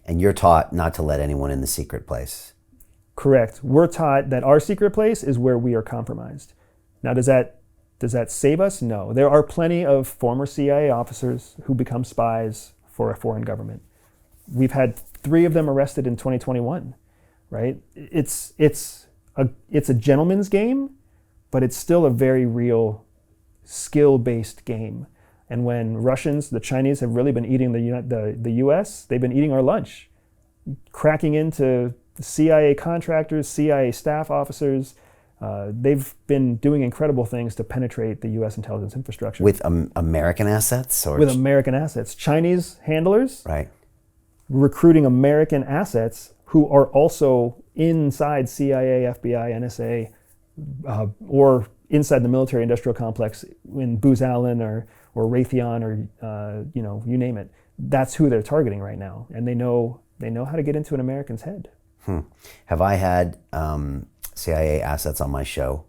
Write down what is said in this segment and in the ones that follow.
And you're taught not to let anyone in the secret place. Correct. We're taught that our secret place is where we are compromised. Now, does that save us? No. There are plenty of former CIA officers who become spies for a foreign government. We've had 3 of them arrested in 2021, right? It's a gentleman's game, but it's still a very real skill-based game. And when Russians, the Chinese have really been eating the U.S., they've been eating our lunch, cracking into CIA contractors, CIA staff officers. They've been doing incredible things to penetrate the U.S. intelligence infrastructure. With American assets? With American assets. Chinese handlers right. recruiting American assets who are also inside CIA, FBI, NSA, or inside the military-industrial complex in Booz Allen or Raytheon or you name it. That's who they're targeting right now, and they know how to get into an American's head. Have I had CIA assets on my show?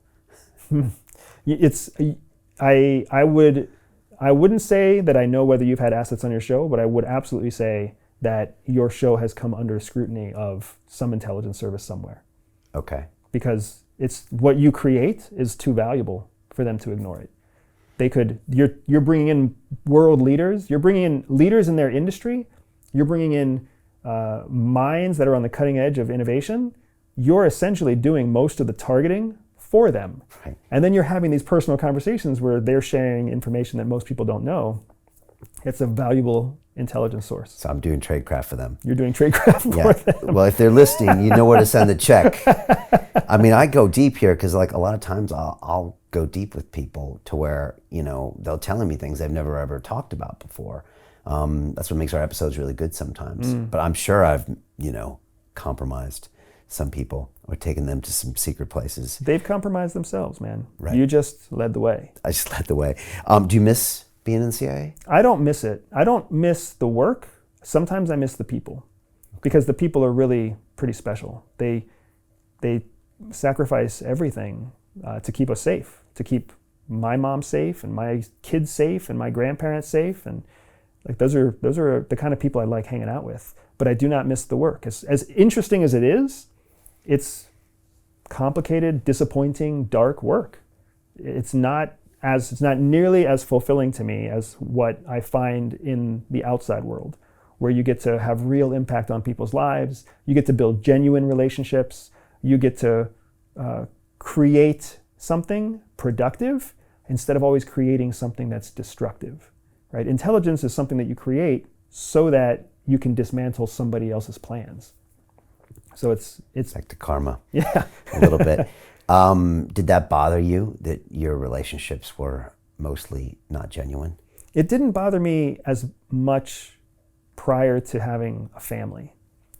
I wouldn't say that I know whether you've had assets on your show, but I would absolutely say that your show has come under scrutiny of some intelligence service somewhere. Okay. Because it's what you create is too valuable for them to ignore it. You're bringing in world leaders, you're bringing in leaders in their industry, you're bringing in minds that are on the cutting edge of innovation. You're essentially doing most of the targeting for them. Right. And then you're having these personal conversations where they're sharing information that most people don't know. It's a valuable intelligence source. So I'm doing tradecraft for them. You're doing tradecraft for them. Well, if they're listening, you know where to send the check. I mean, I go deep here because like a lot of times I'll go deep with people to where, they'll telling me things they've never ever talked about before. That's what makes our episodes really good sometimes. But I'm sure I've, compromised some people or taken them to some secret places. They've compromised themselves, man. Right. You just led the way. I just led the way. Do you miss being in the CIA? I don't miss it. I don't miss the work. Sometimes I miss the people because the people are really pretty special. They sacrifice everything to keep us safe, to keep my mom safe and my kids safe and my grandparents safe, and like those are the kind of people I like hanging out with. But I do not miss the work. As interesting as it is, it's complicated, disappointing, dark work. It's not nearly as fulfilling to me as what I find in the outside world, where you get to have real impact on people's lives, you get to build genuine relationships, you get to create something productive instead of always creating something that's destructive, right? Intelligence is something that you create so that you can dismantle somebody else's plans. So it's back to karma. Yeah. A little bit. Did that bother you that your relationships were mostly not genuine? It didn't bother me as much prior to having a family.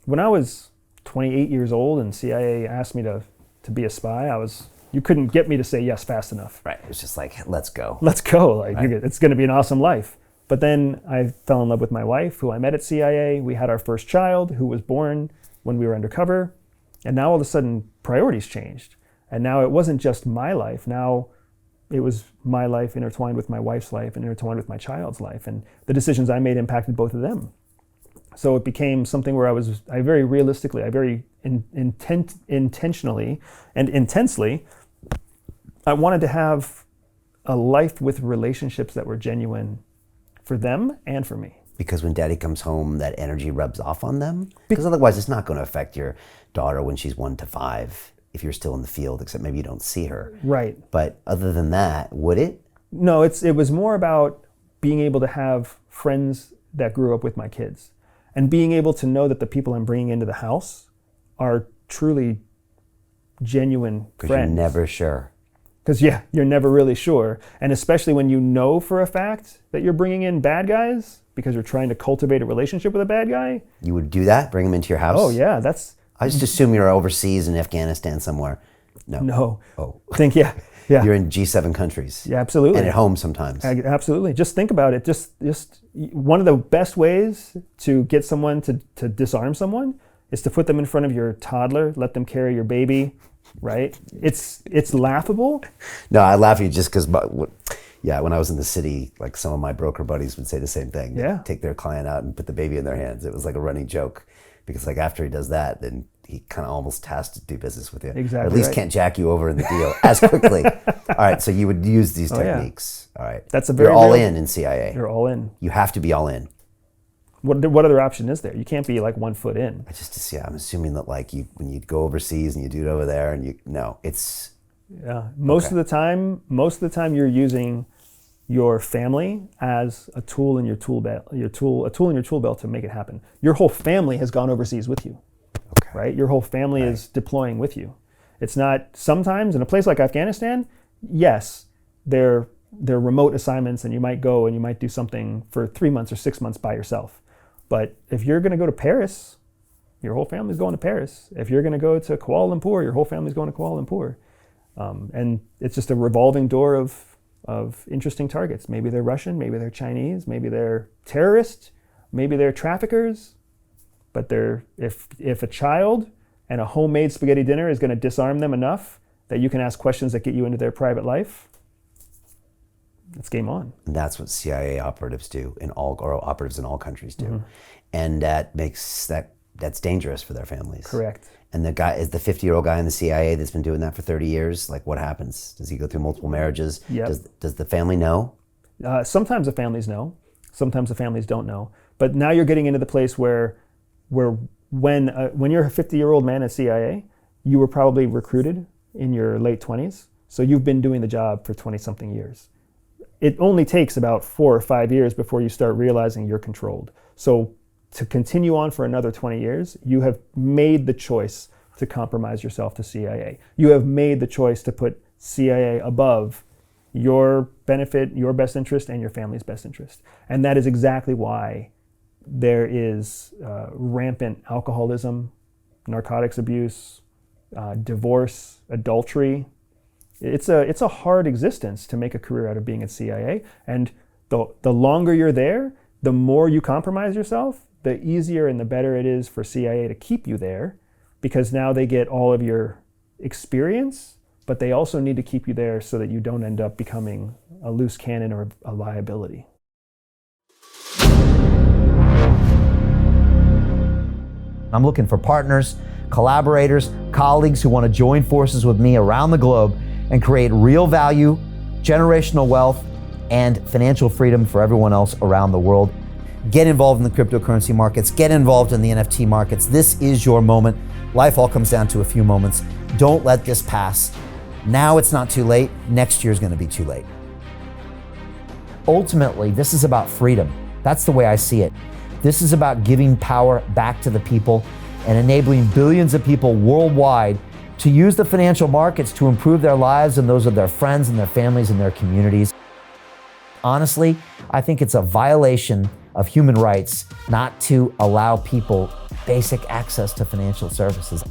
When I was 28 years old and CIA asked me to be a spy, you couldn't get me to say yes fast enough. Right. It was just like, let's go. Let's go. Like, right. It's going to be an awesome life. But then I fell in love with my wife, who I met at CIA. We had our first child, who was born when we were undercover. And now all of a sudden, priorities changed. And now it wasn't just my life. Now it was my life intertwined with my wife's life and intertwined with my child's life. And the decisions I made impacted both of them. So it became something where I very realistically, I very intentionally and intensely, I wanted to have a life with relationships that were genuine for them and for me. Because when daddy comes home, that energy rubs off on them? Because otherwise it's not going to affect your daughter when she's 1 to 5 if you're still in the field, except maybe you don't see her. Right. But other than that, would it? No, it was more about being able to have friends that grew up with my kids and being able to know that the people I'm bringing into the house are truly genuine friends. Because you're never sure. Because, you're never really sure. And especially when you know for a fact that you're bringing in bad guys because you're trying to cultivate a relationship with a bad guy. You would do that? Bring them into your house? Oh, yeah. I just assume you're overseas in Afghanistan somewhere. No. Oh. Yeah. You're in G7 countries. Yeah, absolutely. And at home sometimes. Absolutely. Just think about it. Just one of the best ways to get someone to disarm someone is to put them in front of your toddler, let them carry your baby, right? It's laughable. No, I laugh at you just because Yeah, when I was in the city, like some of my broker buddies would say the same thing. Yeah. Take their client out and put the baby in their hands. It was like a running joke, because like after he does that, then he kind of almost has to do business with you. Exactly. Or at least can't jack you over in the deal as quickly. All right, so you would use these techniques. Yeah. All right. That's a very You're all in CIA. You're all in. You have to be all in. What other option is there? You can't be like 1 foot in. I'm assuming that like when you go overseas and you do it over there and it's. Yeah. Most of the time you're using your family as a tool in your tool belt, a tool in your tool belt to make it happen. Your whole family has gone overseas with you. Okay. Right? Your whole family is deploying with you. It's not, sometimes in a place like Afghanistan, yes, they're remote assignments and you might go and you might do something for 3 months or 6 months by yourself. But if you're going to go to Paris, your whole family's going to Paris. If you're going to go to Kuala Lumpur, your whole family's going to Kuala Lumpur. And it's just a revolving door of interesting targets. Maybe they're Russian, maybe they're Chinese, maybe they're terrorists, maybe they're traffickers. But if a child and a homemade spaghetti dinner is going to disarm them enough that you can ask questions that get you into their private life, it's game on. And that's what CIA operatives do or operatives in all countries do. Mm-hmm. And that's dangerous for their families. Correct. And the guy is the 50-year-old guy in the CIA that's been doing that for 30 years. Like, what happens? Does he go through multiple marriages? Yep. Does the family know? Sometimes the families know. Sometimes the families don't know. But now you're getting into the place where when you're a 50-year-old man at CIA, you were probably recruited in your late 20s. So you've been doing the job for 20-something years. It only takes about 4 or 5 years before you start realizing you're controlled. So to continue on for another 20 years, you have made the choice to compromise yourself to CIA. You have made the choice to put CIA above your benefit, your best interest, and your family's best interest. And that is exactly why there is rampant alcoholism, narcotics abuse, divorce, adultery. It's a hard existence to make a career out of being at CIA. And the longer you're there, the more you compromise yourself, the easier and the better it is for CIA to keep you there, because now they get all of your experience, but they also need to keep you there so that you don't end up becoming a loose cannon or a liability. I'm looking for partners, collaborators, colleagues who want to join forces with me around the globe and create real value, generational wealth, and financial freedom for everyone else around the world. Get involved in the cryptocurrency markets, get involved in the NFT markets. This is your moment. Life all comes down to a few moments. Don't let this pass. Now it's not too late. Next year's going to be too late. Ultimately, this is about freedom. That's the way I see it. This is about giving power back to the people and enabling billions of people worldwide to use the financial markets to improve their lives and those of their friends and their families and their communities. Honestly, I think it's a violation of human rights not to allow people basic access to financial services.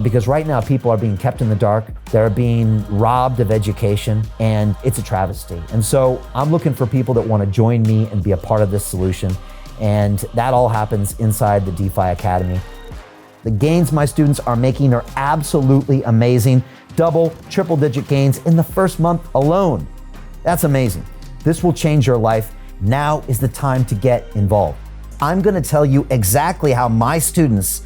Because right now people are being kept in the dark, they're being robbed of education, and it's a travesty. And so I'm looking for people that want to join me and be a part of this solution. And that all happens inside the DeFi Academy. The gains my students are making are absolutely amazing. Double, triple-digit gains in the first month alone. That's amazing. This will change your life. Now is the time to get involved. I'm going to tell you exactly how my students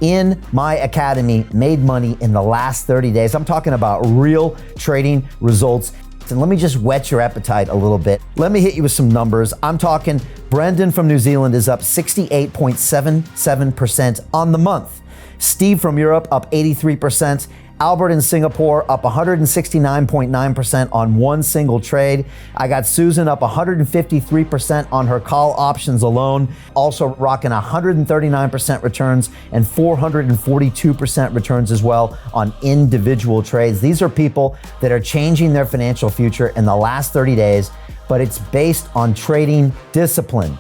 in my academy made money in the last 30 days. I'm talking about real trading results. And let me just whet your appetite a little bit. Let me hit you with some numbers. I'm talking Brendan from New Zealand is up 68.77% on the month. Steve from Europe up 83%. Albert in Singapore up 169.9% on one single trade. I got Susan up 153% on her call options alone. Also rocking 139% returns and 442% returns as well on individual trades. These are people that are changing their financial future in the last 30 days, but it's based on trading discipline.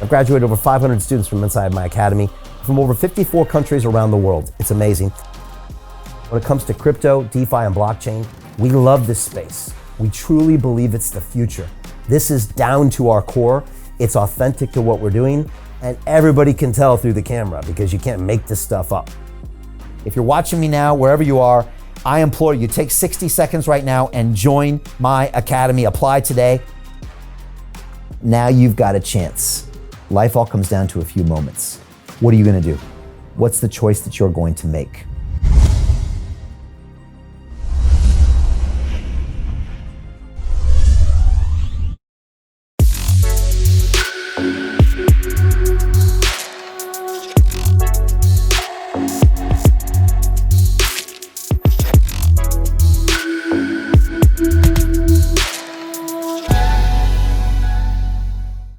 I've graduated over 500 students from inside my academy from over 54 countries around the world. It's amazing. When it comes to crypto, DeFi, and blockchain, we love this space. We truly believe it's the future. This is down to our core. It's authentic to what we're doing, and everybody can tell through the camera because you can't make this stuff up. If you're watching me now, wherever you are, I implore you, take 60 seconds right now and join my academy. Apply today. Now you've got a chance. Life all comes down to a few moments. What are you going to do? What's the choice that you're going to make?